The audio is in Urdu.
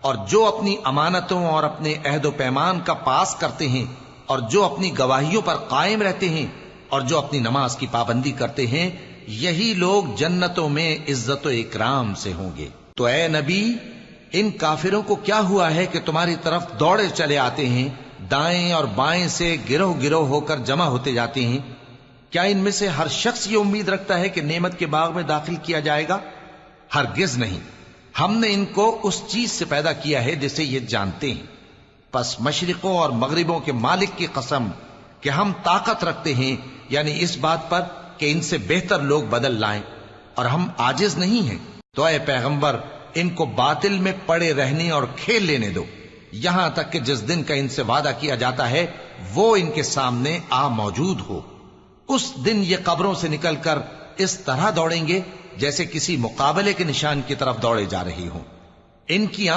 اور جو اپنی امانتوں اور اپنے عہد و پیمان کا پاس کرتے ہیں اور جو اپنی گواہیوں پر قائم رہتے ہیں اور جو اپنی نماز کی پابندی کرتے ہیں، یہی لوگ جنتوں میں عزت و اکرام سے ہوں گے۔ تو اے نبی، ان کافروں کو کیا ہوا ہے کہ تمہاری طرف دوڑے چلے آتے ہیں، دائیں اور بائیں سے گروہ گروہ ہو کر جمع ہوتے جاتے ہیں؟ کیا ان میں سے ہر شخص یہ امید رکھتا ہے کہ نعمت کے باغ میں داخل کیا جائے گا؟ ہرگز نہیں۔ ہم نے ان کو اس چیز سے پیدا کیا ہے جسے یہ جانتے ہیں۔ پس مشرقوں اور مغربوں کے مالک کی قسم کہ ہم طاقت رکھتے ہیں، یعنی اس بات پر کہ ان سے بہتر لوگ بدل لائیں، اور ہم عاجز نہیں ہیں۔ تو اے پیغمبر، ان کو باطل میں پڑے رہنے اور کھیل لینے دو، یہاں تک کہ جس دن کا ان سے وعدہ کیا جاتا ہے وہ ان کے سامنے آ موجود ہو۔ اس دن یہ قبروں سے نکل کر اس طرح دوڑیں گے جیسے کسی مقابلے کے نشان کی طرف دوڑے جا رہی ہوں۔ ان کی